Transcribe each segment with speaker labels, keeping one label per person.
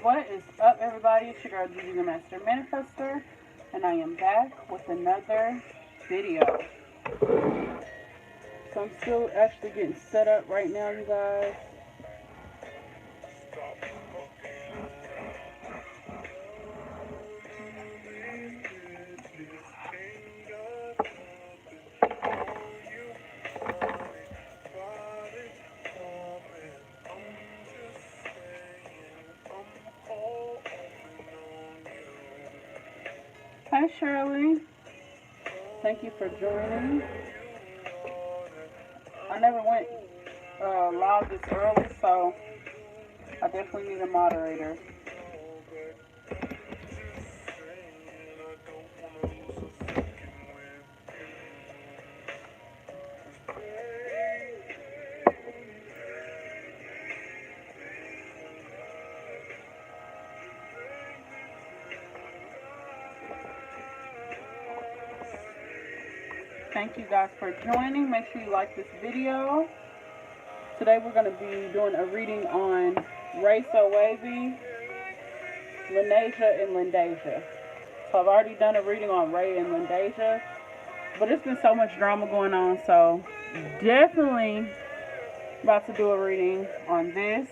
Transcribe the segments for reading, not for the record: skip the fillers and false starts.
Speaker 1: What is up, everybody? It's your girl, Gigi the Master Manifestor, and I am back with another video. So I'm still actually getting set up right now, you guys. Hi, Shirley. Thank you for joining. I never went live this early, so I definitely need a moderator. Thank you guys for joining. Make sure you like this video. Today we're going to be doing a reading on Ray So Wavy, Lyndeja, and Lyndeja. So I've already done a reading on Ray and Lyndeja, but it's been so much drama going on, so definitely about to do a reading on this.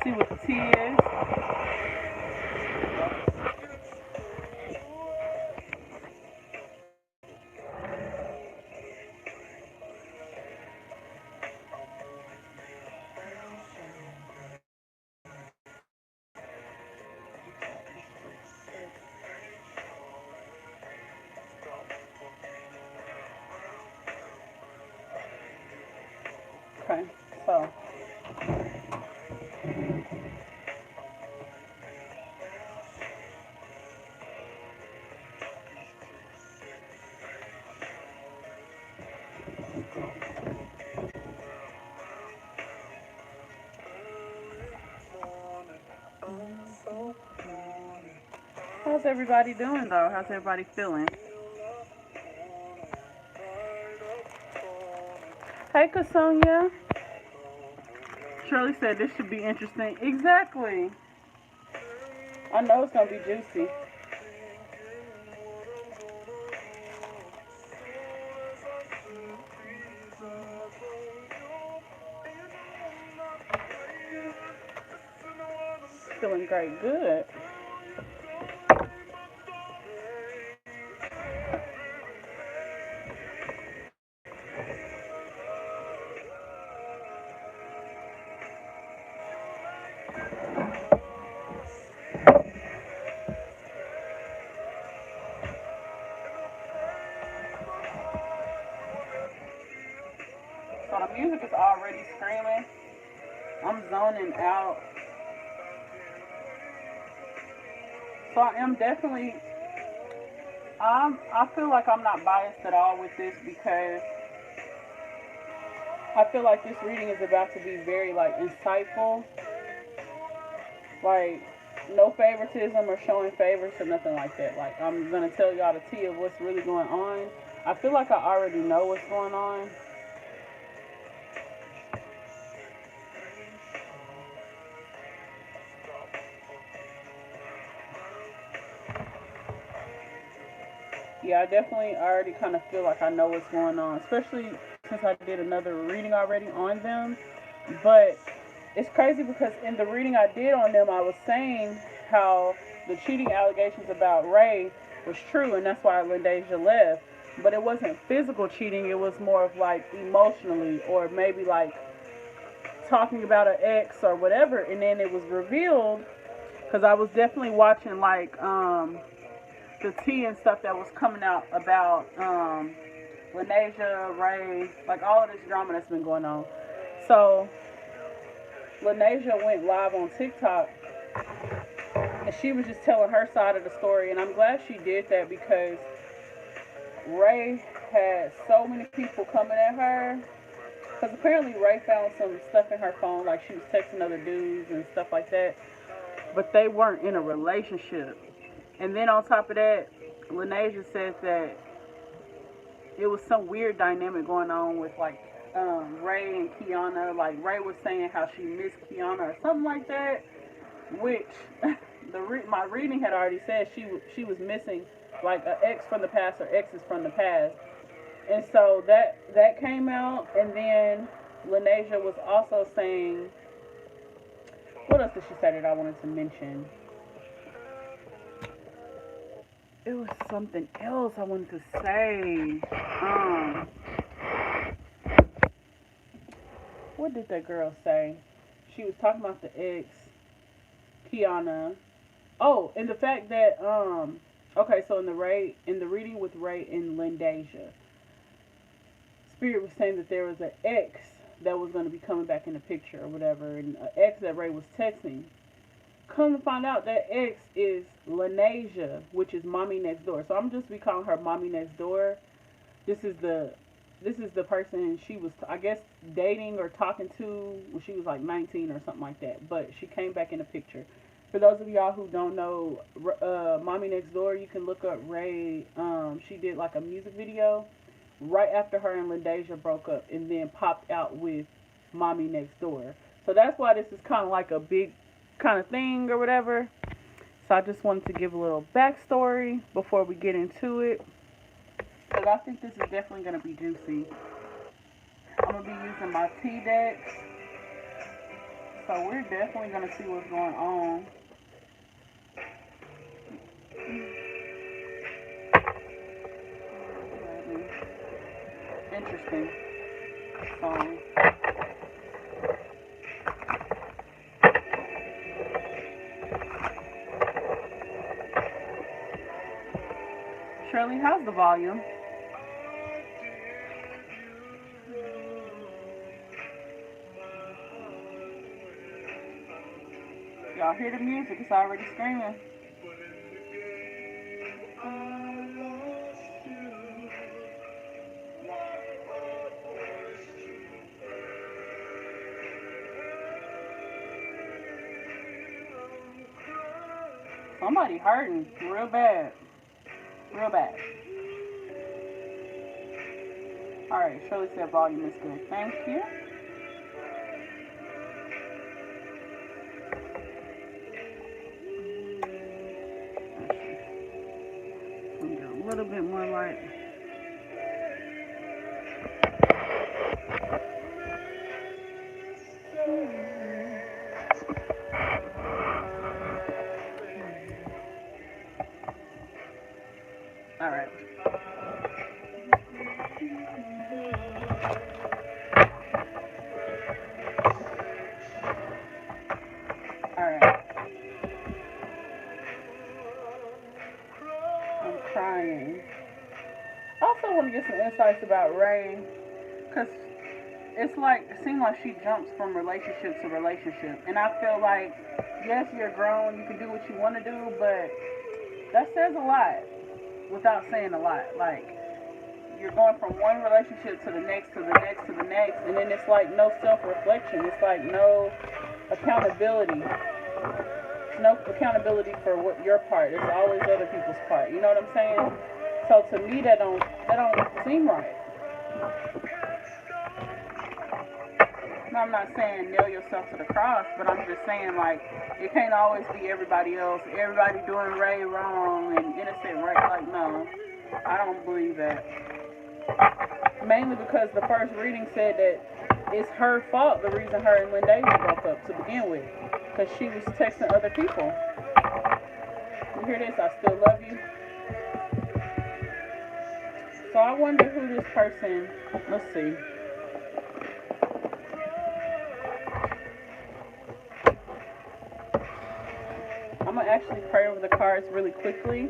Speaker 1: See what the tea is. Okay, so how's everybody doing though? How's everybody feeling? Hey, Kasonia. Shirley said this should be interesting. Exactly. I know it's going to be juicy. Feeling great. Good. So the music is already screaming. I'm zoning out. So I am definitely, I feel like I'm not biased at all with this because I feel like this reading is about to be very like insightful. Like no favoritism or showing favors or nothing like that. Like I'm going to tell y'all the tea of what's really going on. I feel like I already know what's going on. Yeah, I definitely already kind of feel like I know what's going on, especially since I did another reading already on them. But it's crazy because in the reading I did on them, I was saying how the cheating allegations about Ray was true, and that's why Lyndeja left. But it wasn't physical cheating, it was more of like emotionally, or maybe like talking about an ex or whatever. And then it was revealed, because I was definitely watching like, the tea and stuff that was coming out about Lyndeja, Ray, like all of this drama that's been going on. So Lyndeja went live on TikTok and she was just telling her side of the story, and I'm glad she did that because Ray had so many people coming at her, because apparently Ray found some stuff in her phone, like she was texting other dudes and stuff like that, but they weren't in a relationship. And then on top of that, Lyndeja said that it was some weird dynamic going on with like Ray and Kiana. Like Ray was saying how she missed Kiana or something like that. which my reading had already said she was missing like an ex from the past or exes from the past, and so that came out, and then Lyndeja was also saying, what else did she say that I wanted to mention? It was something else I wanted to say. What did that girl say? She was talking about the ex, Kiana. Oh, and the fact that okay, so in the reading with Ray and Lendasia, Spirit was saying that there was an ex that was going to be coming back in the picture or whatever, and an ex that Ray was texting. Come to find out, that ex is Lyndeja, which is Maami next door. So I'm just be calling her Maami next door. This is the person she was, I guess, dating or talking to when she was like 19 or something like that. But she came back in the picture. For those of y'all who don't know, Maami Next Door, you can look up Ray. She did like a music video right after her and Lyndeja broke up, and then popped out with Maami Next Door. So that's why this is kind of like a big kind of thing or whatever. So I just wanted to give a little backstory before we get into it, because I think this is definitely going to be juicy. I'm going to be using my T decks, so we're definitely going to see what's going on. Interesting song. Shirley, how's the volume? Y'all hear the music? It's already screaming. Somebody hurting real bad. Real bad. Alright, Shirley said volume is good. Thank you. A little bit more light. Alright. Alright. I'm crying. I also want to get some insights about Ray, because it's like, it seems like she jumps from relationship to relationship, and I feel like, yes, you're grown, you can do what you want to do, but that says a lot without saying a lot. Like, you're going from one relationship to the next, to the next, to the next, and then it's like no self-reflection. It's like no accountability. It's no accountability for what your part. It's always other people's part. You know what I'm saying? So to me, that don't seem right. Now, I'm not saying nail yourself to the cross, but I'm just saying, like, it can't always be everybody else. Everybody doing Ray wrong and innocent Ray. Like, no, I don't believe that. Mainly because the first reading said that it's her fault, the reason her and Lyndeja broke up to begin with. Because she was texting other people. You hear this? I still love you. So I wonder who this person, let's see. I'm going to actually pray over the cards really quickly.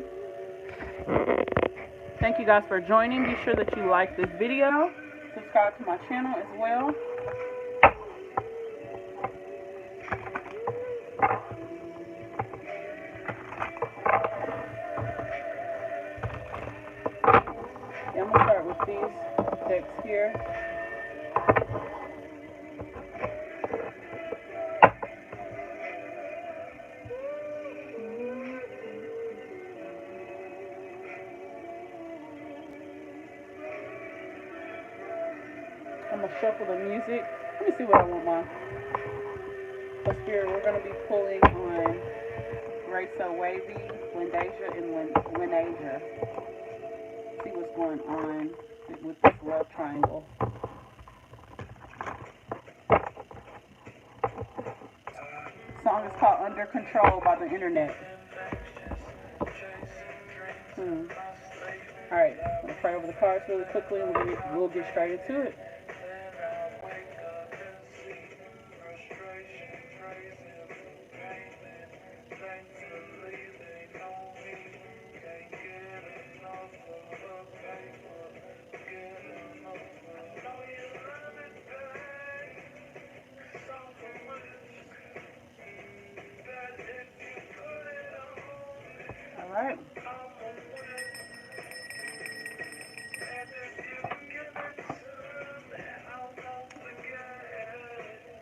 Speaker 1: Thank you guys for joining. Be sure that you like this video. Subscribe to my channel as well. Yeah, I'm going to start with these decks here. I'm going to shuffle the music. Let me see what I want mine. So Spirit, we're going to be pulling on Ray So Wavy, Lyndeja, and Lyndeja. See what's going on with this love triangle. The song is called Under Control by the Internet. Alright, I'm going to pray over the cards really quickly and we'll get straight into it. Alright.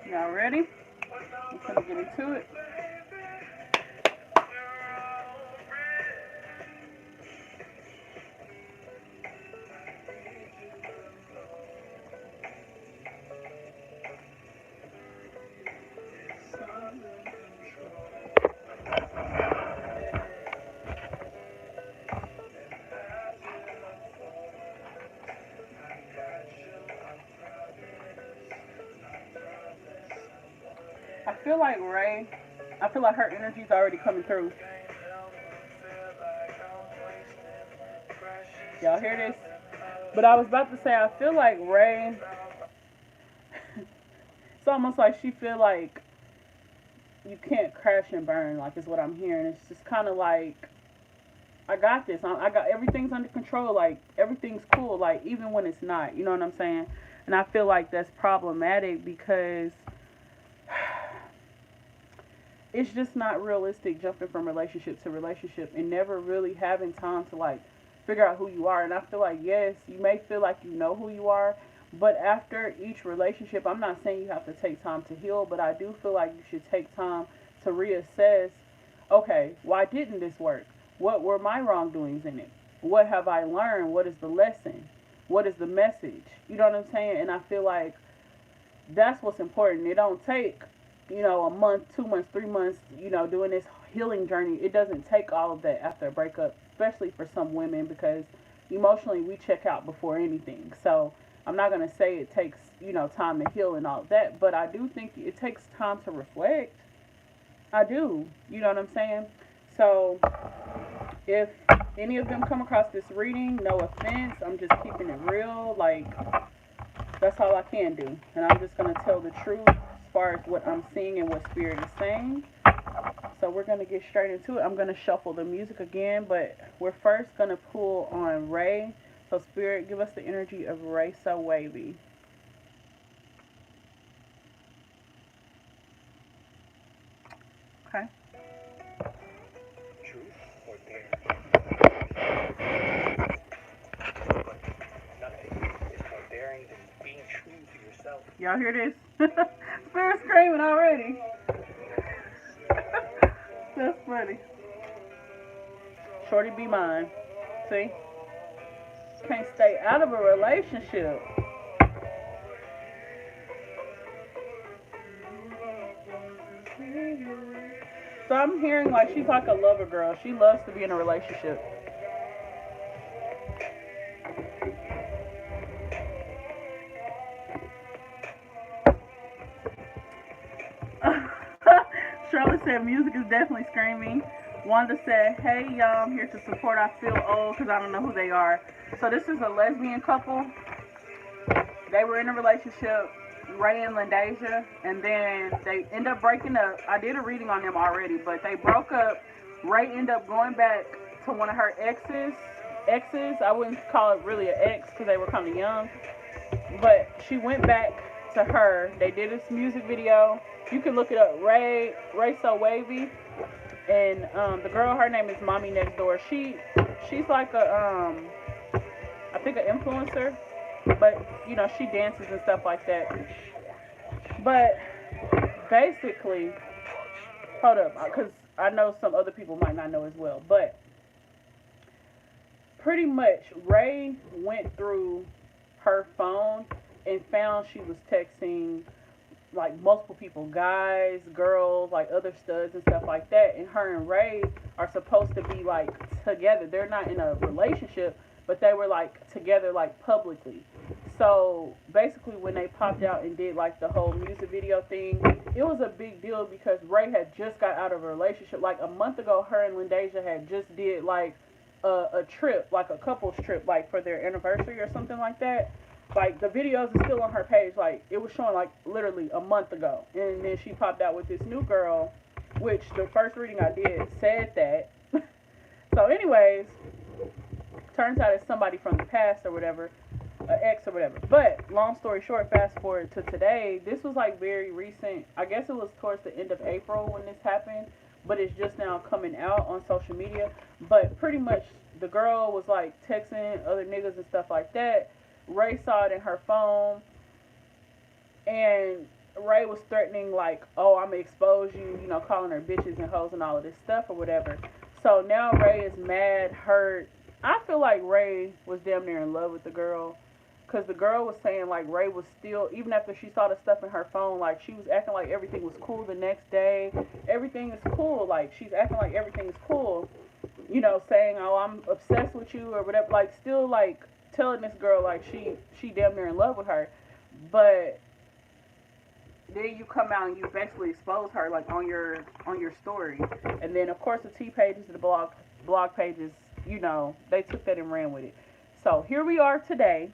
Speaker 1: Y'all ready? I'm gonna get into it. I feel like her energy's already coming through. Y'all hear this? But I was about to say, I feel like Ray, it's almost like she feel like you can't crash and burn, like is what I'm hearing. It's just kind of like, I got this. I got everything's under control. Like everything's cool. Like even when it's not, you know what I'm saying? And I feel like that's problematic because it's just not realistic jumping from relationship to relationship and never really having time to like figure out who you are. And I feel like, yes, you may feel like you know who you are, but after each relationship, I'm not saying you have to take time to heal, but I do feel like you should take time to reassess, okay, why didn't this work? What were my wrongdoings in it? What have I learned? What is the lesson? What is the message? You know what I'm saying? And I feel like that's what's important. It don't take, you know, a month, 2 months, 3 months, you know, doing this healing journey. It doesn't take all of that after a breakup, especially for some women, because emotionally we check out before anything. So I'm not going to say it takes, you know, time to heal and all of that, but I do think it takes time to reflect. I do. You know what I'm saying? So if any of them come across this reading, no offense, I'm just keeping it real. Like, that's all I can do. And I'm just going to tell the truth as far as what I'm seeing and what Spirit is saying. So we're going to get straight into it. I'm going to shuffle the music again, but we're first going to pull on Ray. So Spirit, give us the energy of Ray So Wavy. Okay.
Speaker 2: Truth or dare? But nothing is more daring than being true to yourself.
Speaker 1: Y'all hear this? Spirit screaming already. That's funny. Shorty be mine. See? Can't stay out of a relationship. So I'm hearing like she's like a lover girl. She loves to be in a relationship. Charlotte said music is definitely screaming. Wanda said, hey y'all, I'm here to support. I feel old because I don't know who they are. So this is a lesbian couple. They were in a relationship, Ray and Lyndeja, and then they end up breaking up. I did a reading on them already, but they broke up. Ray ended up going back to one of her exes. I wouldn't call it really an ex because they were kind of young. But she went back to her. They did this music video. You can look it up, Ray So Wavy. And the girl, her name is Maami next door. She's like a I think an influencer, but you know she dances and stuff like that. But basically, hold up, because I know some other people might not know as well. But pretty much, Ray went through her phone and found she was texting like multiple people, guys, girls, like other studs and stuff like that. And her and Ray are supposed to be like together. They're not in a relationship, but they were like together like publicly. So basically, when they popped out and did like the whole music video thing, it was a big deal because Ray had just got out of a relationship. Like a month ago, her and Lyndeja had just did like a trip, like a couples trip, like for their anniversary or something like that. Like the videos are still on her page. Like it was showing like literally a month ago, and then she popped out with this new girl, which the first reading I did said that. So, anyways, turns out it's somebody from the past or whatever, an ex or whatever. But long story short, fast forward to today. This was like very recent. I guess it was towards the end of April when this happened, but it's just now coming out on social media. But pretty much the girl was like texting other niggas and stuff like that. Ray saw it in her phone, and Ray was threatening like, "Oh, I'm gonna expose you," you know, calling her bitches and hoes and all of this stuff or whatever. So now Ray is mad, hurt. I feel like Ray was damn near in love with the girl, because the girl was saying like Ray was still, even after she saw the stuff in her phone, like she was acting like everything was cool the next day. Everything is cool. Like she's acting like everything is cool, you know, saying, "Oh, I'm obsessed with you," or whatever. Like still like telling this girl like she damn near in love with her. But then you come out and you basically expose her like on your story. And then of course the T pages, the blog pages, you know, they took that and ran with it. So here we are today.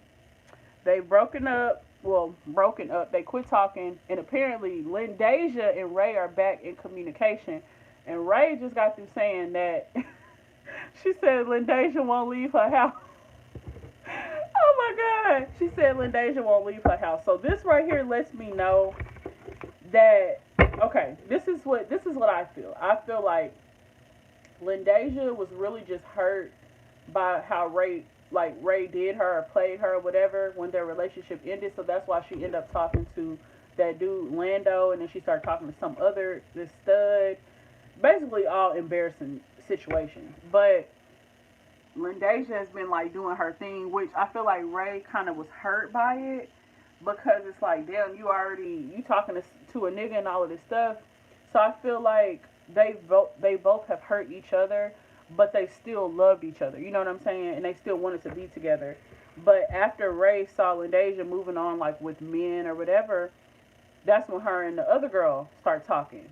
Speaker 1: They've broken up. Well, broken up. They quit talking, and apparently Lyndeja and Ray are back in communication. And Ray just got through saying that she said Lyndeja won't leave her house. Oh my God. She said Lyndeja won't leave her house. So this right here lets me know that, okay, this is what I feel. I feel like Lyndeja was really just hurt by how Ray did her or played her or whatever when their relationship ended. So that's why she ended up talking to that dude Lando, and then she started talking to this stud. Basically all embarrassing situations. But Lyndeja has been like doing her thing, which I feel like Ray kind of was hurt by it, because it's like, damn, you talking to a nigga and all of this stuff. So I feel like they both have hurt each other, but they still loved each other. You know what I'm saying? And they still wanted to be together. But after Ray saw Lyndeja moving on like with men or whatever, that's when her and the other girl start talking.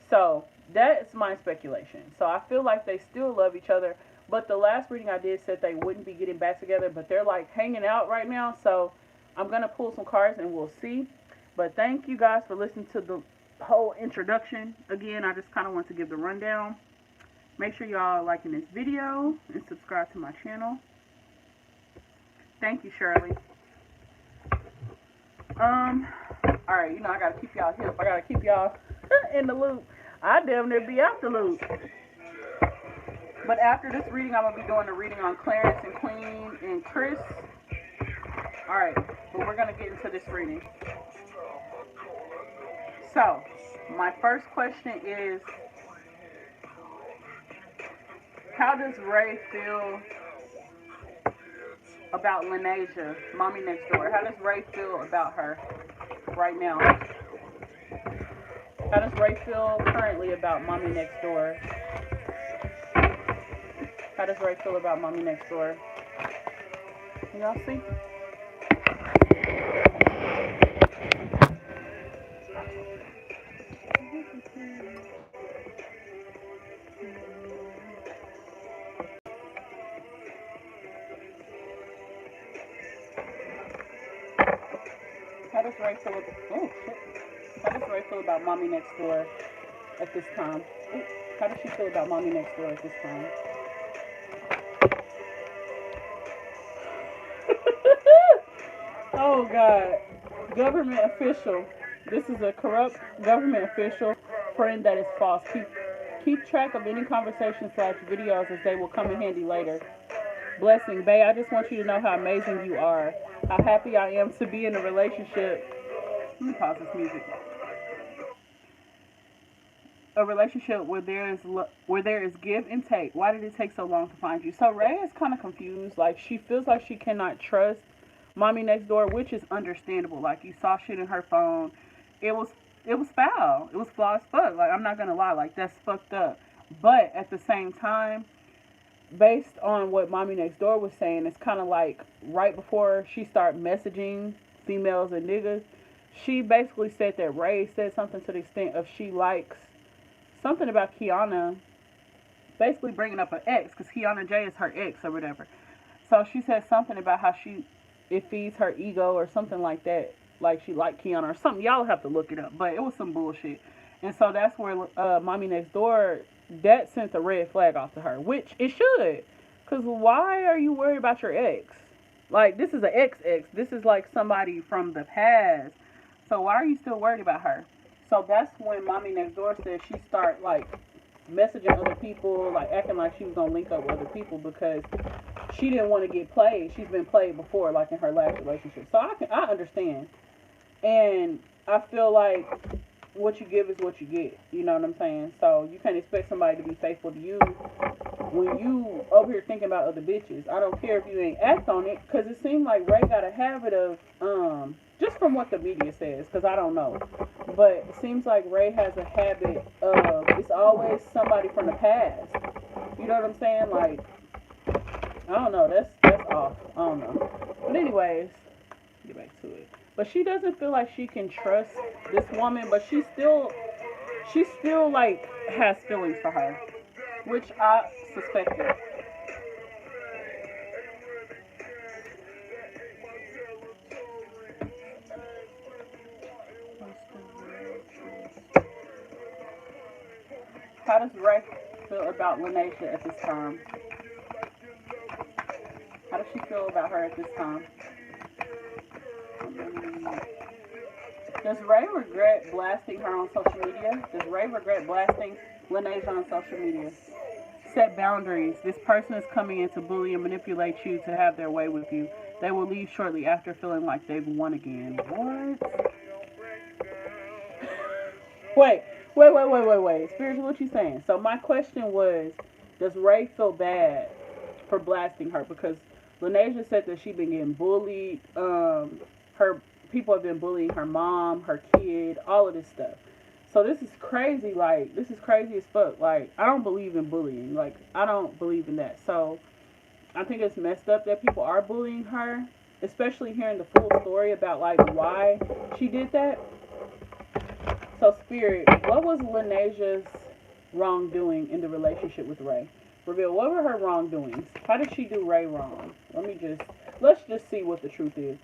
Speaker 1: So that's my speculation. So I feel like they still love each other. But the last reading I did said they wouldn't be getting back together, but they're like hanging out right now. So I'm going to pull some cards and we'll see. But thank you guys for listening to the whole introduction. Again, I just kind of want to give the rundown. Make sure y'all are liking this video and subscribe to my channel. Thank you, Shirley. Alright, you know I gotta keep y'all hip. I gotta keep y'all in the loop. I damn near be out the loop. But after this reading, I'm gonna be doing a reading on Clarence and Queen and Chris. Alright, but we're gonna get into this reading. So, my first question is, how does Ray feel about Lyndeja, Mommy Next Door? How does Ray feel about her right now? How does Ray feel currently about Mommy Next Door? How does Ray feel about Mommy Next Door? Y'all see? How does Ray feel? Oh shit! How does Ray feel about Mommy Next Door at this time? Ooh, how does she feel about Mommy Next Door at this time? Oh God! Government official. This is a corrupt government official friend that is false. Keep track of any conversation/videos, as they will come in handy later. Blessing, babe. I just want you to know how amazing you are. How happy I am to be in a relationship. Let me pause this music. A relationship where there is give and take. Why did it take so long to find you? So Ray is kind of confused. Like, she feels like she cannot trust Mommy Next Door, which is understandable. Like, you saw shit in her phone. it was foul. It was flawed as fuck. Like, I'm not gonna lie, like, that's fucked up. But at the same time, based on what Mommy Next Door was saying, it's kind of like right before she started messaging females and niggas, she basically said that Ray said something to the extent of she likes something about Kiana, basically bringing up her ex, because Kiana J is her ex or whatever. So she said something about how it feeds her ego or something like that. Like she liked Kiana or something. Y'all have to look it up. But it was some bullshit. And so that's where Mommy Next Door, that sent a red flag off to her. Which it should. Because why are you worried about your ex? Like, this is an ex-ex. This is like somebody from the past. So why are you still worried about her? So that's when Mommy Next Door said she started like messaging other people, like acting like she was gonna link up with other people because she didn't want to get played. She's been played before, like in her last relationship. So I understand, and I feel like what you give is what you get. You know what I'm saying? So you can't expect somebody to be faithful to you when you over here thinking about other bitches. I don't care if you ain't act on it, because it seems like Ray got a habit of just from what the media says, because I don't know, but it seems like Ray has a habit of, it's always somebody from the past. You know what I'm saying? Like, I don't know. That's off. I don't know. But anyways, get back to it. But she doesn't feel like she can trust this woman, but she still like has feelings for her, which I suspected. How does Ray feel about Lyndeja at this time? How does she feel about her at this time? Does Ray regret blasting her on social media? Does Ray regret blasting Lyndeja on social media? Set boundaries. This person is coming in to bully and manipulate you to have their way with you. They will leave shortly after feeling like they've won again. What? Wait. Spiritual, what you saying? So my question was, does Ray feel bad for blasting her? Because Lyndeja said that she been getting bullied. Her people have been bullying her mom, her kid, all of this stuff. So this is crazy. Like, this is crazy as fuck. Like, I don't believe in bullying. Like, I don't believe in that. So I think it's messed up that people are bullying her, especially hearing the full story about like why she did that. So, Spirit, what was Lyndeja's wrongdoing in the relationship with Ray? Reveal, what were her wrongdoings? How did she do Ray wrong? Let's just see what the truth is.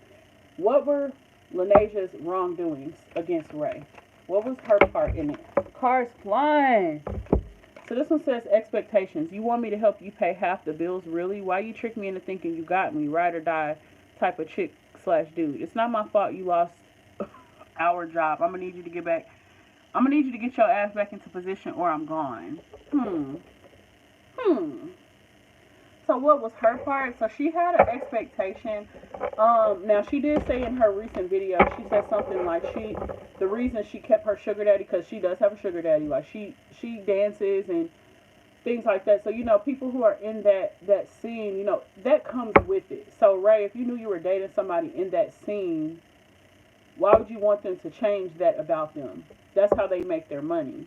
Speaker 1: What were Lyndeja's wrongdoings against Ray? What was her part in it? Cards flying. So this one says expectations. You want me to help you pay half the bills, really? Why you trick me into thinking you got me, ride or die type of chick / dude? It's not my fault you lost our job. I'm gonna need you to get back. I'm gonna need you to get your ass back into position or I'm gone. So what was her part? So she had an expectation. Now she did say in her recent video, she said something like the reason she kept her sugar daddy, because she does have a sugar daddy. Like she dances and things like that. So, you know, people who are in that scene, you know, that comes with it. So Ray, if you knew you were dating somebody in that scene, why would you want them to change that about them? That's how they make their money.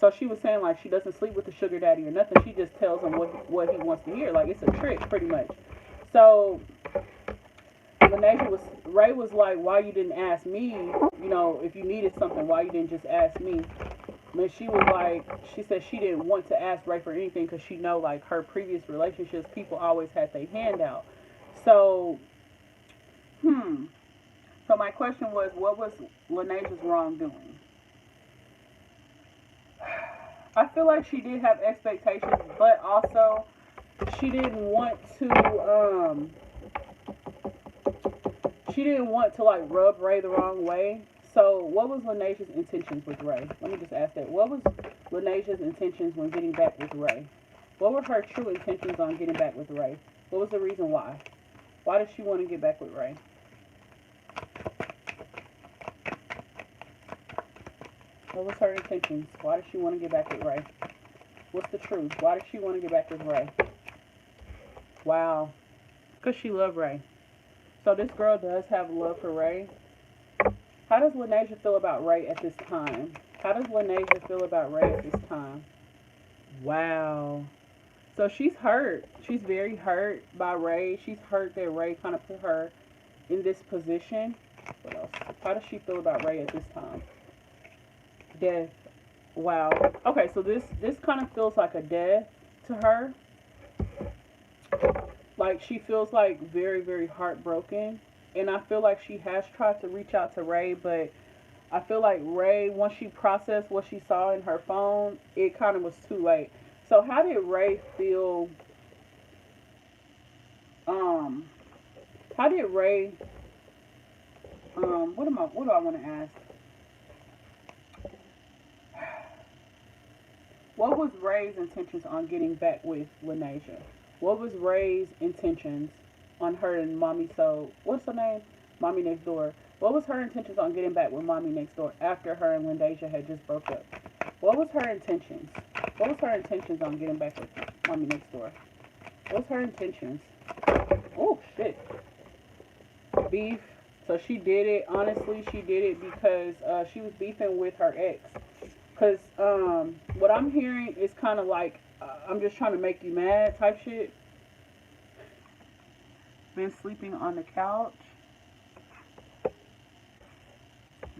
Speaker 1: So she was saying like she doesn't sleep with the sugar daddy or nothing. She just tells him what he wants to hear. Like, it's a trick, pretty much. So Ray was like, why you didn't ask me? You know, if you needed something, why you didn't just ask me? And she was like, she said she didn't want to ask Ray for anything because she know like her previous relationships, people always had their hand out. So, So my question was, what was Lyndeja's wrongdoing? I feel like she did have expectations, but also she didn't want to like rub Ray the wrong way. So what was Lyndeja's intentions with Ray? Let me just ask that. What was Lyndeja's intentions when getting back with Ray? What were her true intentions on getting back with Ray? What was the reason why? Why did she want to get back with Ray? What was her intentions? Why did she want to get back with Ray? What's the truth? Why did she want to get back with Ray? Wow. Because she loved Ray. So this girl does have love for Ray. How does Lyndeja feel about Ray at this time? How does Lyndeja feel about Ray at this time? Wow. So she's hurt. She's very hurt by Ray. She's hurt that Ray kind of put her in this position. What else? How does she feel about Ray at this time? Death. Wow. Okay, so this kind of feels like a death to her. Like she feels like very, very heartbroken. And I feel like she has tried to reach out to Ray, but I feel like Ray, once she processed what she saw in her phone, it kind of was too late. So how did Ray feel? How did Ray? What do I want to ask? What was Ray's intentions on getting back with Lyndeja? What was Ray's intentions on her and Maami? So what's her name? Maami Next Door. What was her intentions on getting back with Maami Next Door after her and Lyndeja had just broke up? What was her intentions? What was her intentions on getting back with Maami Next Door? What was her intentions? Oh shit. Beef. So she did it. Honestly, she did it because she was beefing with her ex. Because what I'm hearing is kind of like, I'm just trying to make you mad type shit. Been sleeping on the couch.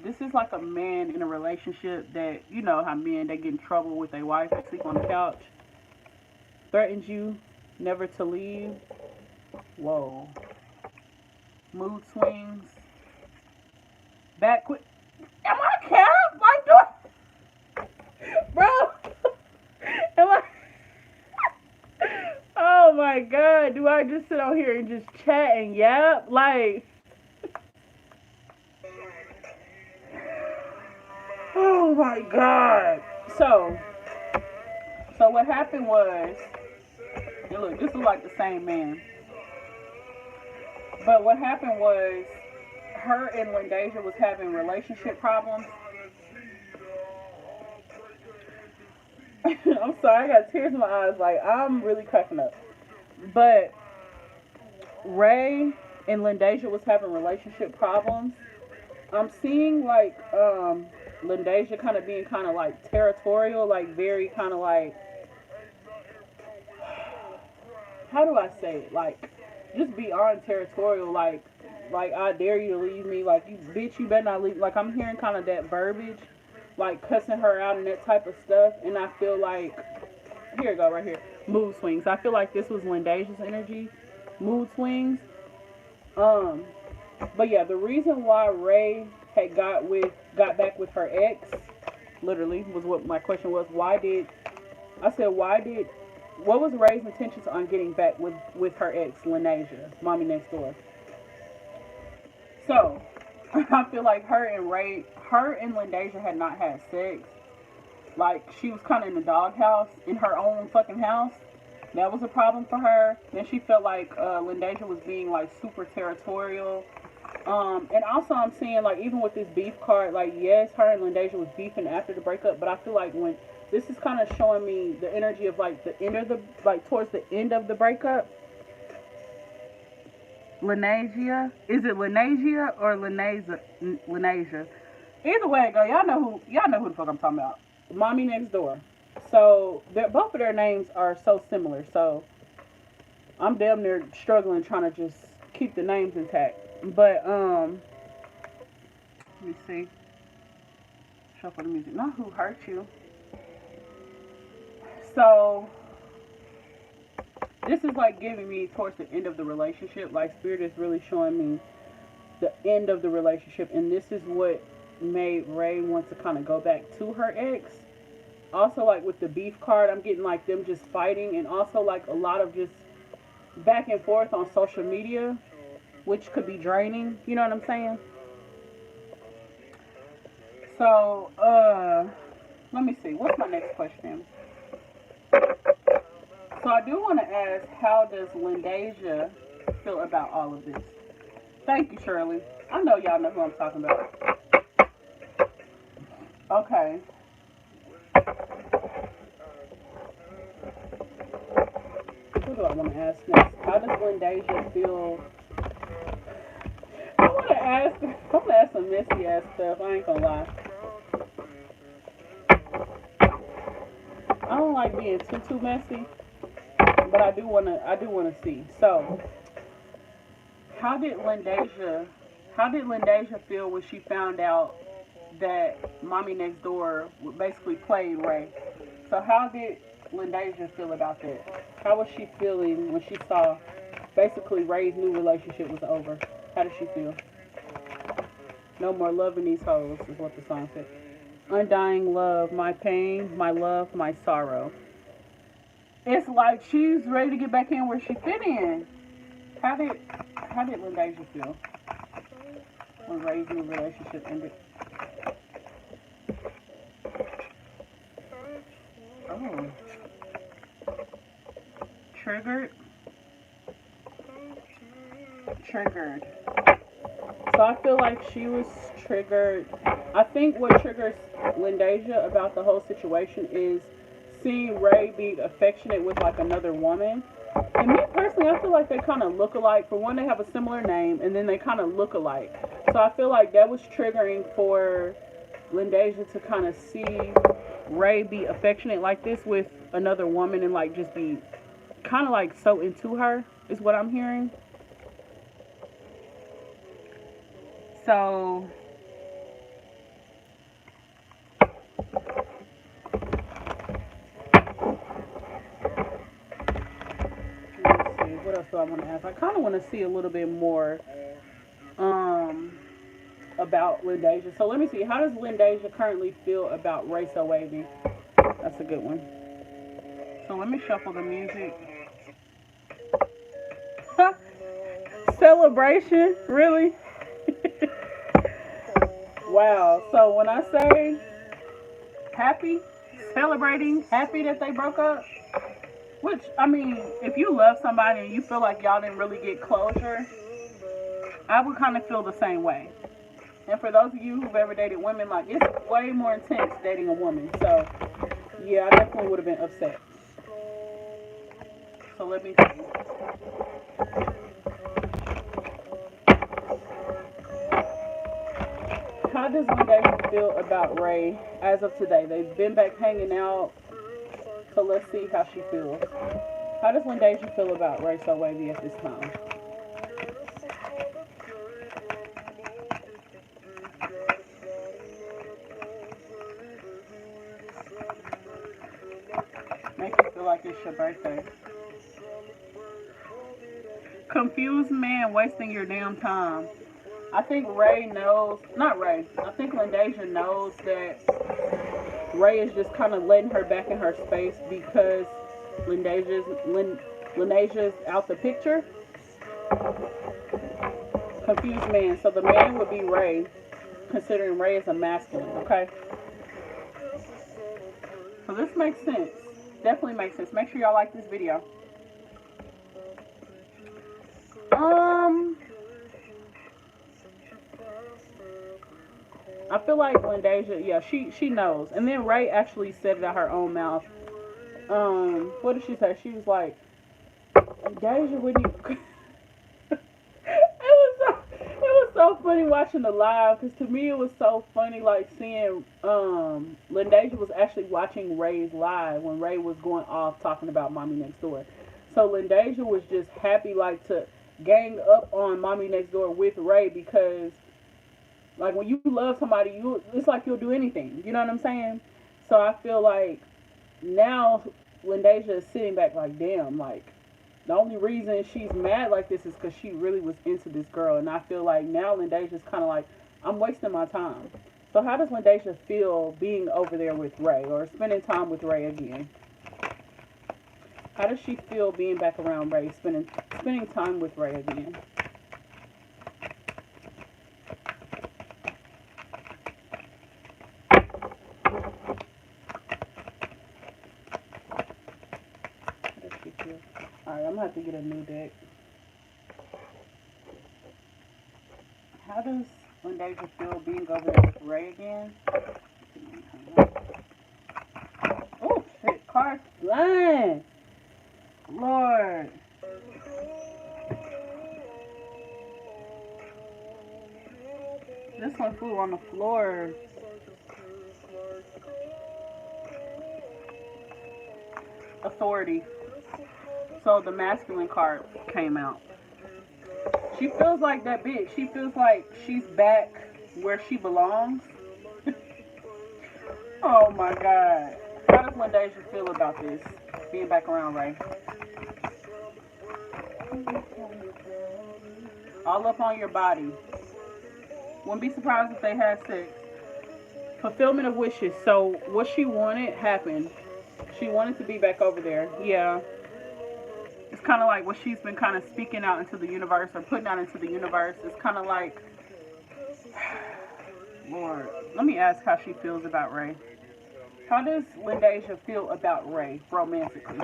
Speaker 1: This is like a man in a relationship that, you know how men, they get in trouble with their wife, they sleep on the couch. Threatens you never to leave. Whoa. Mood swings. Back quick. Am I capped? Like, bro. Am I? Oh my god. Do I just sit on here and just chat and yap? Like. Oh my god. So what happened was, and look, this is like the same man. But what happened was, her and Lyndeja was having relationship problems. I'm sorry, I got tears in my eyes. Like, I'm really cracking up. But Ray and Lyndeja was having relationship problems. I'm seeing like Lyndeja kind of being kind of like territorial, like very kind of like, how do I say it? Like, just beyond territorial, like I dare you to leave me, like you bitch, you better not leave. Like I'm hearing kind of that verbiage, like cussing her out and that type of stuff. And I feel like, here you go, right here, mood swings. I feel like this was Lyndeja's energy, mood swings. But yeah, the reason why Ray had got back with her ex, literally, was what my question was. What was Ray's intentions on getting back with her ex, Lyndeja, Maami Next Door? So, I feel like her and Lyndeja had not had sex. Like, she was kind of in the doghouse, in her own fucking house. That was a problem for her. Then she felt like Lyndeja was being, like, super territorial. And also I'm seeing, like, even with this beef card, like, yes, her and Lyndeja was beefing after the breakup, but I feel like when this is kind of showing me the energy of, like, the end of the, like, towards the end of the breakup. Lyndeja? Is it Lyndeja or Lyndeja? Either way it go, y'all know who the fuck I'm talking about. Maami Next Door. So, both of their names are so similar, so I'm damn near struggling trying to just keep the names intact. But, let me see. Shuffle the music. Not who hurt you. So, this is like giving me towards the end of the relationship. Like, Spirit is really showing me the end of the relationship. And this is what made Ray want to kind of go back to her ex. Also, like, with the beef card, I'm getting, like, them just fighting. And also, like, a lot of just back and forth on social media, which could be draining. You know what I'm saying? So, let me see. What's my next question? So I do want to ask, how does Lyndeja feel about all of this? Thank you, Shirley. I know y'all know who I'm talking about. Okay. What do I want to ask next? How does Lyndeja feel? I want to gonna ask some messy ass stuff. I ain't gonna lie. I don't like being too messy, but I do wanna see. So, how did Lendasia, feel when she found out that Mommy Next Door basically played Ray? So how did Lendasia feel about that? How was she feeling when she saw basically Ray's new relationship was over? How did she feel? No more loving these hoes is what the song said. Undying love, my pain, my love, my sorrow. It's like she's ready to get back in where she fit in. How did Lendasia feel when Ray's new relationship ended? Oh, triggered. Triggered. So I feel like she was triggered. I think what triggers Lendasia about the whole situation is seeing Ray be affectionate with like another woman. And me personally, I feel like they kind of look alike. For one, they have a similar name, and then they kind of look alike. So I feel like that was triggering for Lendasia to kind of see Ray be affectionate like this with another woman and like just be kind of like so into her, is what I'm hearing. So let's see, what else do I want to ask? I kind of want to see a little bit more um about Lendasia. So let me see. How does Lendasia currently feel about Ray So Wavy? That's a good one. So let me shuffle the music. Celebration? Really? Wow. So when I say happy, celebrating, happy that they broke up, which, I mean, if you love somebody and you feel like y'all didn't really get closure, I would kind of feel the same way. And for those of you who've ever dated women, like, it's way more intense dating a woman. So, yeah, I definitely would have been upset. So let me see. How does Lyndeja feel about Ray as of today? They've been back hanging out, so let's see how she feels. How does Lyndeja feel about Ray So Wavy at this time? Make you feel like it's your birthday. Confused man wasting your damn time. I think Ray knows, not Ray, I think Lyndeja knows that Ray is just kind of letting her back in her space because Lyndeja's out the picture. Confused man. So the man would be Ray, considering Ray is a masculine, okay? So this makes sense. Definitely makes sense. Make sure y'all like this video. I feel like Lyndeja, yeah, she knows. And then Ray actually said it out her own mouth. What did she say? She was like, Deja, when you... it was so funny watching the live, because to me it was so funny, like, seeing, Lyndeja was actually watching Ray's live when Ray was going off talking about Mommy Next Door. So Lyndeja was just happy, like, to gang up on Mommy Next Door with Ray, because like when you love somebody, it's like you'll do anything. You know what I'm saying? So I feel like now Lyndeja is sitting back like, damn, like the only reason she's mad like this is because she really was into this girl. And I feel like now Lyndeja's kind of like, I'm wasting my time. So how does Lyndeja feel being over there with Ray or spending time with Ray again? How does she feel being back around Ray, spending time with Ray again? Alright, I'm gonna have to get a new deck. How does Lyndeja feel being over there with Ray again? Oh shit, cards flying! Lord. This one flew on the floor. Authority. So the masculine card came out. She feels like that bitch. She feels like she's back where she belongs. Oh my God. How does Lendasia feel about this? Being back around Ray. All up on your body. Wouldn't be surprised if they had sex. Fulfillment of wishes. So what she wanted happened. She wanted to be back over there. Yeah. It's kind of like what she's been kind of speaking out into the universe or putting out into the universe. It's kind of like, Lord, let me ask how she feels about Ray. How does Lyndeja feel about Ray romantically?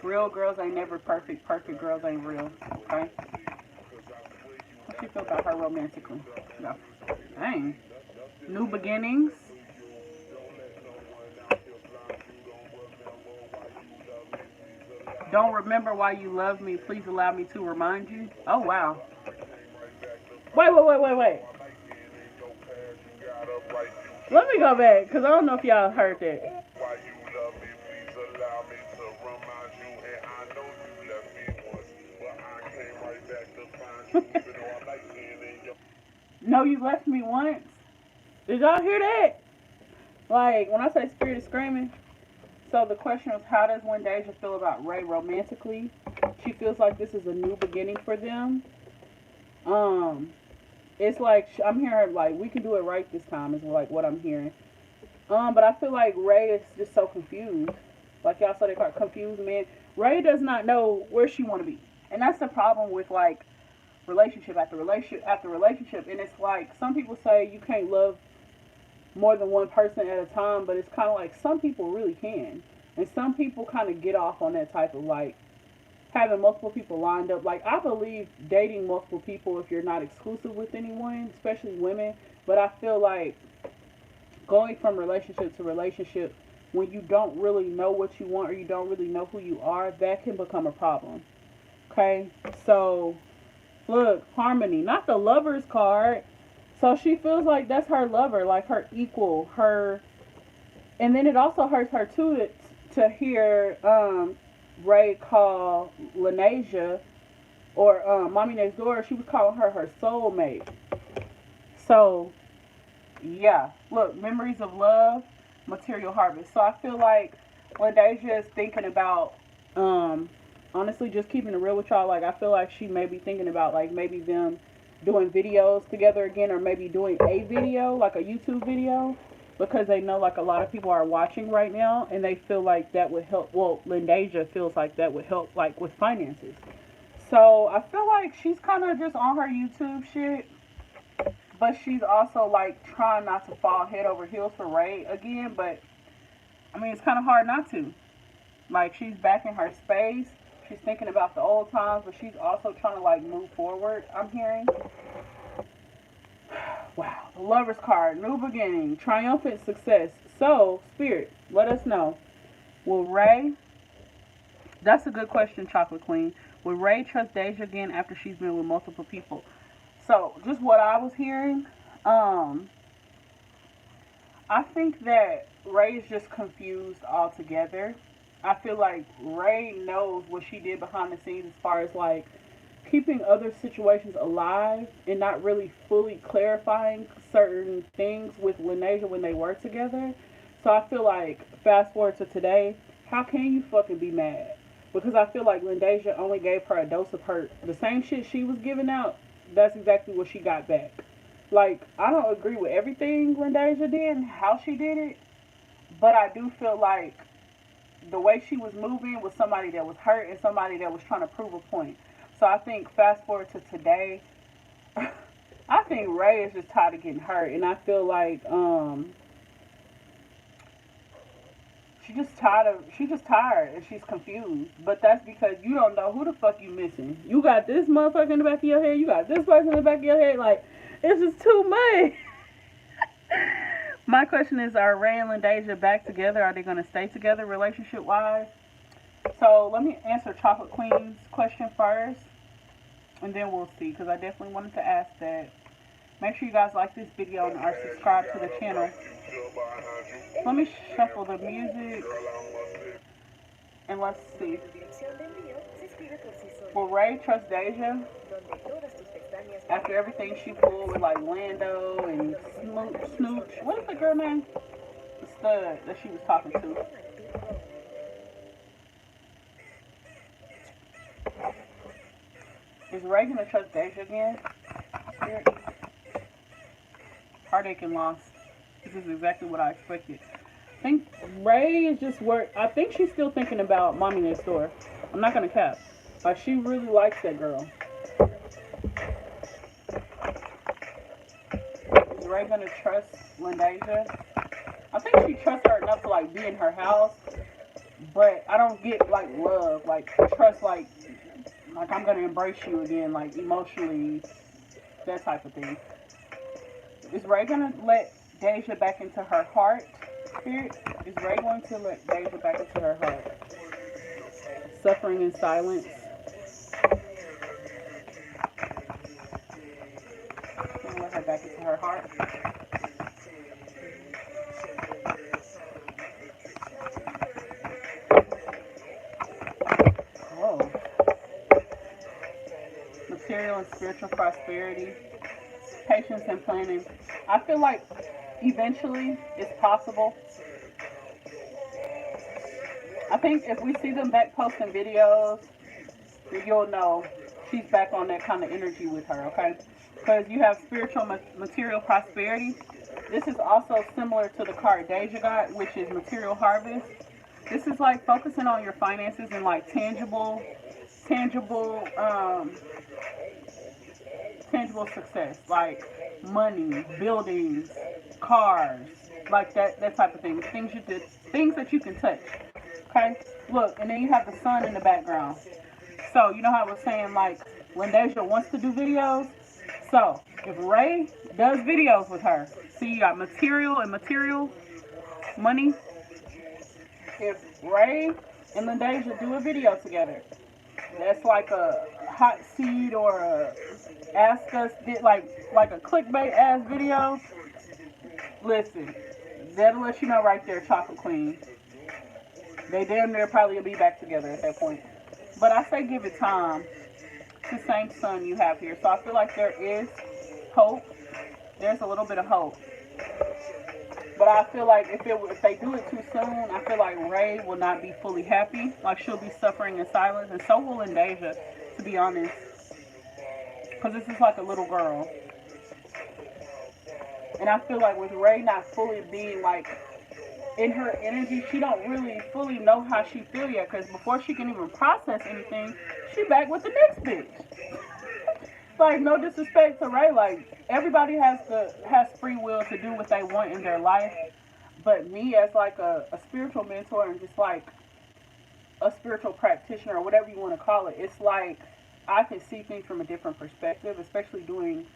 Speaker 1: Real girls ain't never perfect. Perfect girls ain't real. Okay? How she feel about her romantically? No. Dang. New beginnings. Don't remember why you love me. Please allow me to remind you. Oh, wow. Wait. Let me go back, because I don't know if y'all heard that. No, you left me once. Did y'all hear that? Like, when I say spirit is screaming. So the question was, how does Lyndeja feel about Ray romantically? She feels like this is a new beginning for them. It's like, I'm hearing, like, we can do it right this time is, like, what I'm hearing. But I feel like Ray is just so confused. Like y'all said, they call it confused man. Ray does not know where she want to be. And that's the problem with, like, relationship after relationship after relationship. And it's like, some people say you can't love more than one person at a time, but it's kind of like some people really can. And some people kind of get off on that type of, like, having multiple people lined up. Like, I believe dating multiple people if you're not exclusive with anyone, especially women. But I feel like going from relationship to relationship when you don't really know what you want or you don't really know who you are, that can become a problem. Okay? So, look, harmony, not the lover's card. So she feels like that's her lover, like her equal, her. And then it also hurts her too to hear Ray call Lyndeja or Mommy Next Door. She was calling her soulmate. So yeah, look, memories of love, material harvest. So I feel like Lyndeja is thinking about honestly, just keeping it real with y'all. Like, I feel like she may be thinking about, like, maybe them doing videos together again, or maybe doing a video, like a YouTube video, because they know, like, a lot of people are watching right now, and they feel like that would help. Well, Lyndeja feels like that would help, like, with finances. So I feel like she's kind of just on her YouTube shit, but she's also, like, trying not to fall head over heels for Ray again. But I mean, it's kind of hard not to. Like, she's back in her space. She's thinking about the old times, but she's also trying to, like, move forward, I'm hearing. Wow. The Lover's card. New beginning. Triumphant success. So, Spirit, let us know. Will Ray... That's a good question, Chocolate Queen. Will Ray trust Deja again after she's been with multiple people? So, just what I was hearing, I think that Ray is just confused altogether. I feel like Ray knows what she did behind the scenes as far as, like, keeping other situations alive and not really fully clarifying certain things with Lyndeja when they were together. So I feel like, fast forward to today, how can you fucking be mad? Because I feel like Lyndeja only gave her a dose of hurt. The same shit she was giving out, that's exactly what she got back. Like, I don't agree with everything Lyndeja did and how she did it, but I do feel like the way she was moving was somebody that was hurt and somebody that was trying to prove a point. So I think fast forward to today, I think Ray is just tired of getting hurt, and I feel like she's just tired and she's confused. But that's because you don't know who the fuck you missing. You got this motherfucker in the back of your head, you got this person in the back of your head, like, it's just too much. My question is, are Ray and Lyndeja back together? Are they going to stay together relationship-wise? So let me answer Chocolate Queen's question first, and then we'll see, because I definitely wanted to ask that. Make sure you guys like this video and are subscribed to the channel. Let me shuffle the music. And let's see. Will Ray trust Deja? After everything she pulled with like Lando and Snooch. What is the girl name? The stud that she was talking to. Is Ray gonna trust Deja again? Heartache and loss. This is exactly what I expected. I think Ray is just worried. I think she's still thinking about Maami next door. I'm not gonna cap. Like, she really likes that girl. Is Ray gonna trust Lyndeja? I think she trusts her enough to like be in her house, but I don't get like love, like trust, like I'm gonna embrace you again, like emotionally, that type of thing. Is Ray gonna let Deja back into her heart? Spirit, is Ray going to let Deja back into her heart? Suffering in silence. Gonna let her back into her heart. Oh. Material and spiritual prosperity. Patience and planning. I feel like eventually it's possible. I think if we see them back posting videos, you'll know she's back on that kind of energy with her, okay? Because you have spiritual material prosperity. This is also similar to the card Deja got, which is material harvest. This is like focusing on your finances and like tangible success, like money, buildings, cars, like that type of thing. Things that you can touch. Okay, look, and then you have the sun in the background. So you know how I was saying, like, Lendasia wants to do videos. So if Ray does videos with her, see, you got material and material money. If Ray and Lendasia do a video together, that's like a hot seat or a ask us, like a clickbait ass video. Listen, that'll let you know right there, Chocolate Queen. They damn near probably will be back together at that point. But I say give it time. It's the same sun you have here. So I feel like there is hope. There's a little bit of hope. But I feel like if they do it too soon, I feel like Ray will not be fully happy. Like, she'll be suffering in silence. And so will Lyndeja, to be honest. Because this is like a little girl. And I feel like with Ray not fully being like in her energy, she don't really fully know how she feel yet. Because before she can even process anything, she back with the next bitch. Like, no disrespect to Ray. Like, everybody has free will to do what they want in their life. But me as like a spiritual mentor and just like a spiritual practitioner or whatever you want to call it, it's like I can see things from a different perspective, especially doing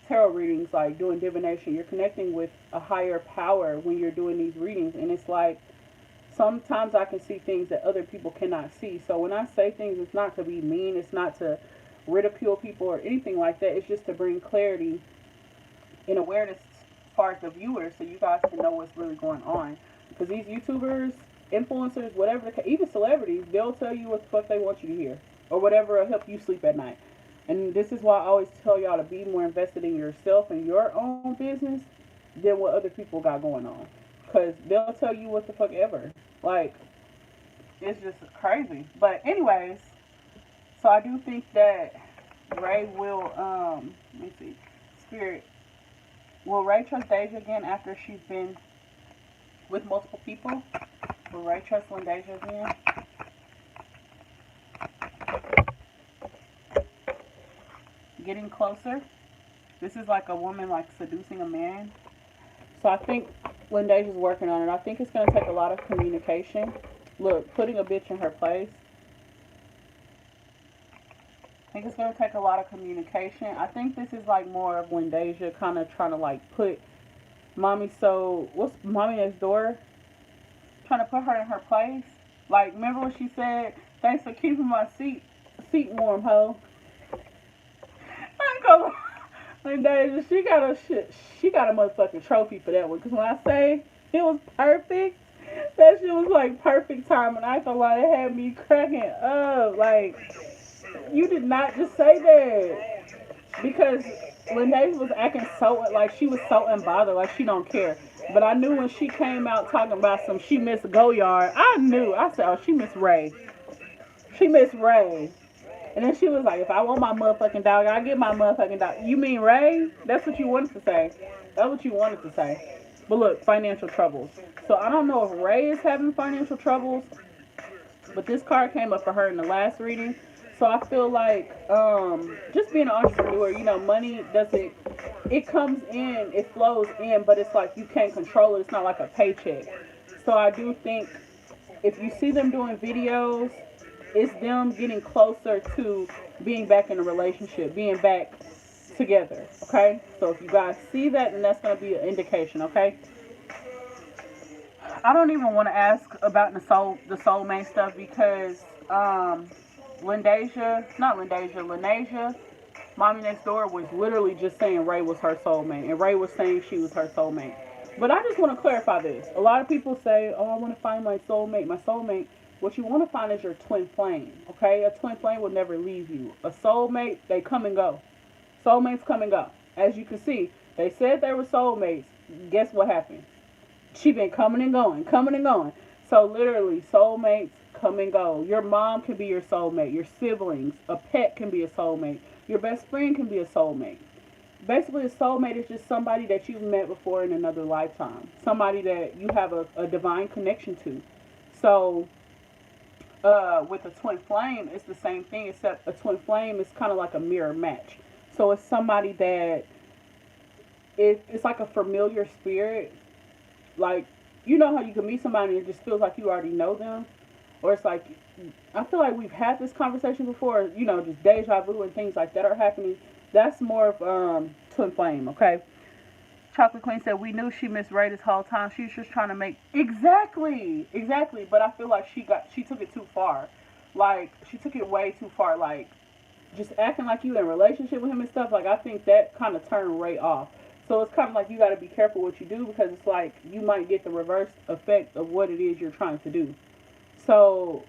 Speaker 1: tarot readings, like doing divination. You're connecting with a higher power when you're doing these readings, and it's like sometimes I can see things that other people cannot see. So when I say things, it's not to be mean, it's not to ridicule people or anything like that. It's just to bring clarity and awareness as far as the viewers, so you guys can know what's really going on. Because these YouTubers, influencers, whatever, even celebrities, they'll tell you what the fuck they want you to hear, or whatever will help you sleep at night. And this is why I always tell y'all to be more invested in yourself and your own business than what other people got going on. Because they'll tell you what the fuck ever. Like, it's just crazy. But anyways, so I do think that Ray will, let me see, Spirit, will Ray trust Deja again after she's been with multiple people? Will Ray trust Lyndeja again? Getting closer. This is like a woman like seducing a man. So I think Lyndeja's working on it. I think it's going to take a lot of communication. Look, putting a bitch in her place. I think it's going to take a lot of communication. I think this is like more of Lyndeja kind of trying to like put Maami, so what's Maami next door? Trying to put her in her place. Like, remember what she said? Thanks for keeping my seat warm, ho. Lyndeja, she got a motherfucking trophy for that one. Cause when I say it was perfect, that shit was like perfect time, and I ain't gonna lie, it had me cracking up. Like, you did not just say that because Lyndeja was acting so like she was so unbothered, like she don't care. But I knew when she came out talking about some she missed Goyard, I knew. I said, oh, she missed Ray. She missed Ray. And then she was like, if I want my motherfucking dog, I get my motherfucking dog. You mean Ray? That's what you wanted to say. That's what you wanted to say. But look, financial troubles. So I don't know if Ray is having financial troubles, but this card came up for her in the last reading. So I feel like just being an entrepreneur, money doesn't, it comes in, it flows in, but it's like you can't control it. It's not like a paycheck. So I do think if you see them doing videos, it's them getting closer to being back in a relationship, being back together, okay? So if you guys see that, then that's going to be an indication, okay? I don't even want to ask about the soulmate stuff because Lyndeja, Mommy Next Door was literally just saying Ray was her soulmate, and Ray was saying she was her soulmate. But I just want to clarify this. A lot of people say, oh, I want to find my soulmate, my soulmate. What you want to find is your twin flame, okay? A twin flame will never leave you. A soulmate, they come and go. Soulmates come and go. As you can see, they said they were soulmates. Guess what happened? She been coming and going, coming and going. So literally, soulmates come and go. Your mom can be your soulmate. Your siblings, a pet can be a soulmate. Your best friend can be a soulmate. Basically, a soulmate is just somebody that you've met before in another lifetime. Somebody that you have a divine connection to. So, with a twin flame, it's the same thing, except a twin flame is kind of like a mirror match. So it's somebody that it's like a familiar spirit. Like, you know how you can meet somebody and it just feels like you already know them? Or it's like, I feel like we've had this conversation before, just deja vu and things like that are happening. That's more of twin flame, okay? Chocolate Queen said, we knew she missed Ray this whole time. She was just trying to make... Exactly. But I feel like she took it too far. Like, she took it way too far. Like, just acting like you in a relationship with him and stuff. Like, I think that kind of turned Ray off. So it's kind of like you got to be careful what you do, because it's like you might get the reverse effect of what it is you're trying to do. So,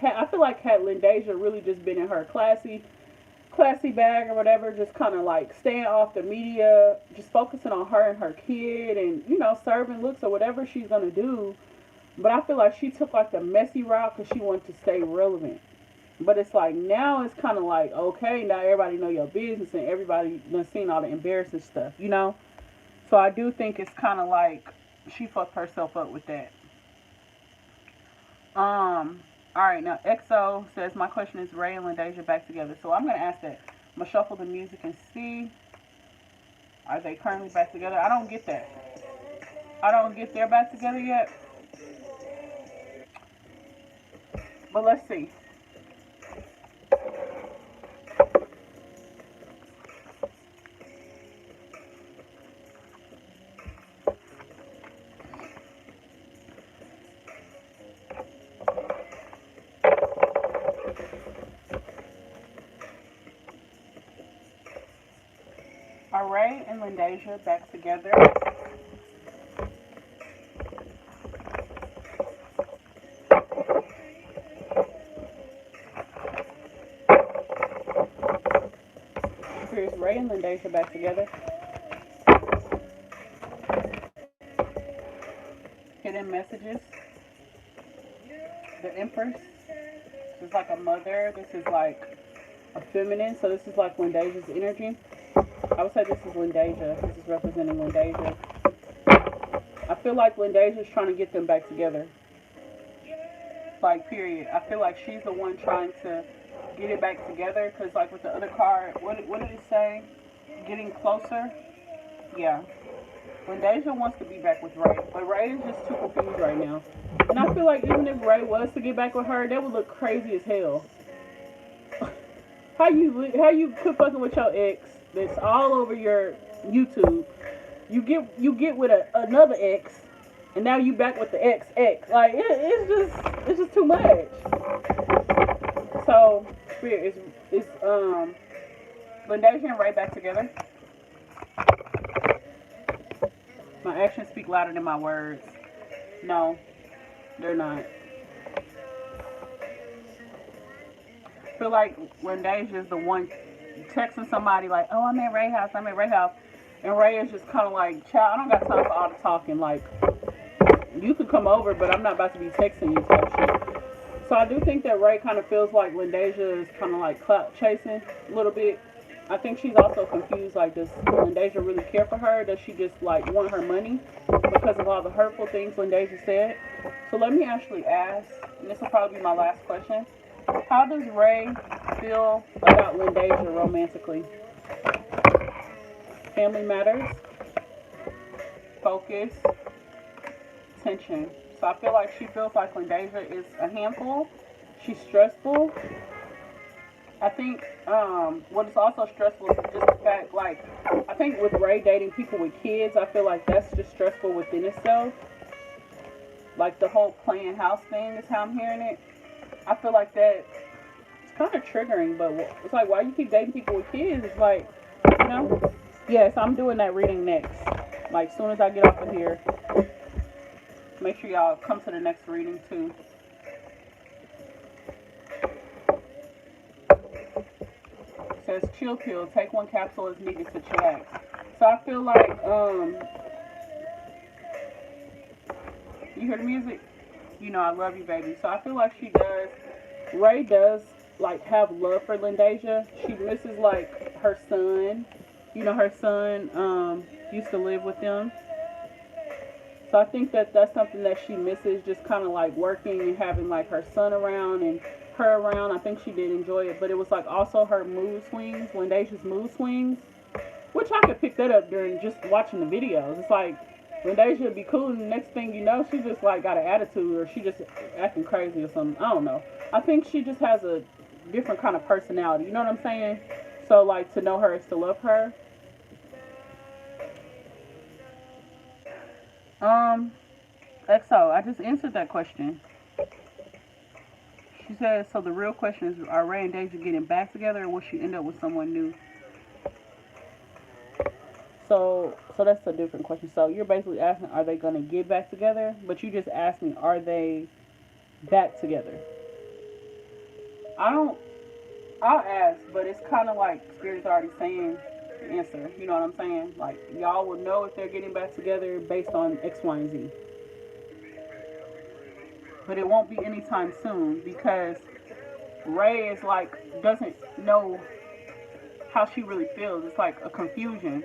Speaker 1: I feel like had Lyndeja really just been in her classy bag or whatever, just kind of like staying off the media, just focusing on her and her kid and, serving looks or whatever she's going to do. But I feel like she took like the messy route because she wanted to stay relevant. But it's like now it's kind of like, okay, now everybody know your business and everybody done seen all the embarrassing stuff, So I do think it's kind of like she fucked herself up with that. Alright, now EXO says, my question is, Ray and Lyndeja back together? So I'm going to ask that. I'm going to shuffle the music and see. Are they currently back together? I don't get that. I don't get they're back together yet. But let's see. Are Ray and Lyndeja back together? Here's Ray and Lyndeja back together. Hidden messages. The Empress. This is like a mother. This is like a feminine. So this is like Lyndeja's energy. I would say this is Lyndeja. This is representing Lyndeja. I feel like Lyndeja is trying to get them back together. Like, period. I feel like she's the one trying to get it back together. Because, like, with the other card, what did it say? Getting closer? Yeah. Lyndeja wants to be back with Ray. But Ray is just too confused right now. And I feel like even if Ray was to get back with her, that would look crazy as hell. How you quit fucking with your ex that's all over your YouTube? You get with another ex, and now you back with the ex. Like it's just too much. So Spirit, it's Lendasia and Ray back together. My actions speak louder than my words. No, they're not. I feel like Lendasia is the one texting somebody like, oh, I'm at Ray house, I'm at Ray house. And Ray is just kind of like, child, I don't got time for all the talking. Like, you can come over, but I'm not about to be texting you type shit. So I do think that Ray kind of feels like Lendasia is kind of like clout chasing a little bit. I think she's also confused. Like, does Lendasia really care for her? Does she just like want her money because of all the hurtful things Lendasia said? So let me actually ask, and this will probably be my last question. How does Ray feel about Lendasia romantically? Family matters, focus, tension. So I feel like she feels like Lendasia is a handful. She's stressful. I think what is also stressful is just the fact, like, I think with Ray dating people with kids, I feel like that's just stressful within itself. Like the whole playing house thing is how I'm hearing it. I feel like that it's kind of triggering, but it's like, why you keep dating people with kids? It's like, you know? Yes, I'm doing that reading next. Like, as soon as I get off of here, make sure y'all come to the next reading too. It says chill pill. Take one capsule as needed to chillax. So I feel like, you hear the music? You know I love you, baby. So I feel like Ray does, like, have love for Lendasia. She misses, like, her son. You know, her son used to live with them. So I think that that's something that she misses, just kind of like working and having like her son around and her around. I think she did enjoy it, but it was like also her mood swings, Lendasia's mood swings, which I could pick that up during just watching the videos. It's like Lendasia would be cool, and the next thing you know, she just like got an attitude, or she just acting crazy or something. I don't know. I think she just has a different kind of personality. You know what I'm saying? So like, to know her is to love her. XO, I just answered that question. She says, so the real question is, are Ray and Deja getting back together, or will she end up with someone new? So that's a different question. So you're basically asking, are they going to get back together? But you just asked me, are they back together? I'll ask, but it's kind of like Spirit's already saying the answer. You know what I'm saying? Like, y'all will know if they're getting back together based on X, Y, and Z. But it won't be anytime soon because Ray is like, doesn't know how she really feels. It's like a confusion.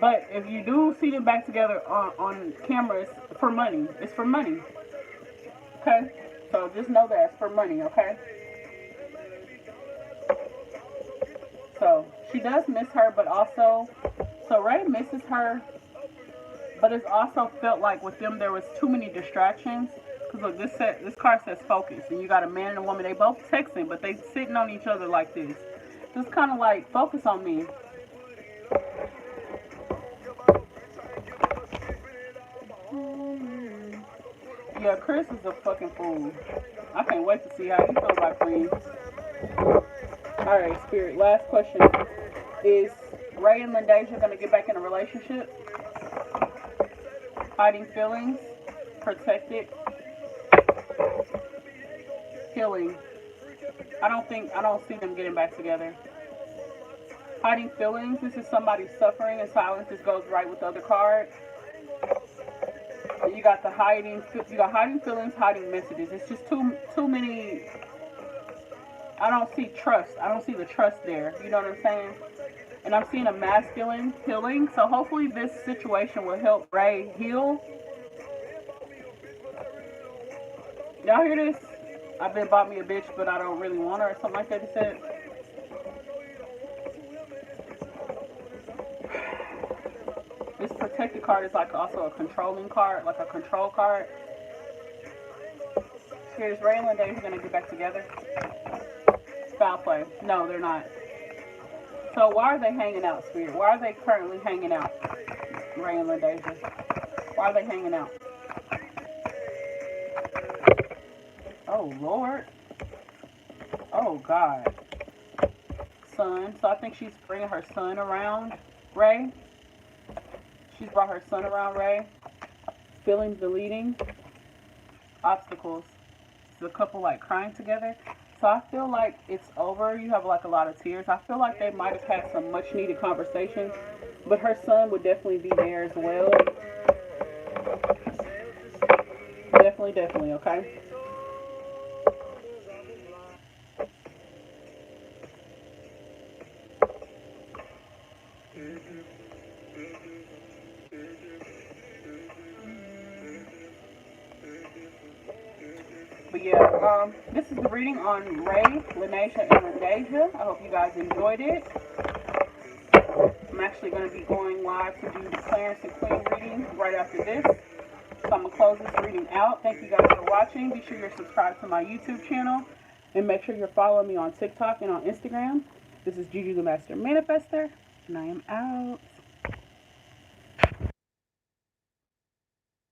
Speaker 1: But if you do see them back together on cameras, for money. It's for money. Okay? So just know that it's for money, okay? So she does miss her, but also, so Ray misses her, but it's also felt like with them there was too many distractions. Because look, this card says focus, and you got a man and a woman. They both texting, but they sitting on each other like this. Just kind of like, focus on me. Yeah, Chris is a fucking fool. I can't wait to see how he feels about Queen. Alright, Spirit, last question. Is Ray and Lendasia going to get back in a relationship? Hiding feelings? Protected? Healing? I don't see them getting back together. Hiding feelings? This is somebody suffering in silence. This goes right with the other card. You got hiding feelings, hiding messages. It's just too many. I don't see trust. I don't see the trust there. You know what I'm saying? And I'm seeing a masculine healing. So hopefully this situation will help Ray heal. Y'all hear this? I've been bought me a bitch, but I don't really want her, or something like that he said. This protected card is like also a controlling card, like a control card. Here's Ray and Lyndeja going to get back together. Foul play. No, they're not. So why are they hanging out, Spirit? Why are they currently hanging out? Ray and Lyndeja. Why are they hanging out? Oh, Lord. Oh, God. son. So I think she's bringing her son around Ray. She's brought her son around Ray. Feelings deleting. Obstacles. It's a couple like crying together. So I feel like it's over. You have like a lot of tears. I feel like they might have had some much needed conversations. But her son would definitely be there as well. Definitely, okay? But yeah, this is the reading on Ray, Lyndeja, and Lendasia. I hope you guys enjoyed it. I'm actually going to be going live to do the Clarence and Queen reading right after this. So I'm going to close this reading out. Thank you guys for watching. Be sure you're subscribed to my YouTube channel. And make sure you're following me on TikTok and on Instagram. This is Gigi the Master Manifester. And I am out.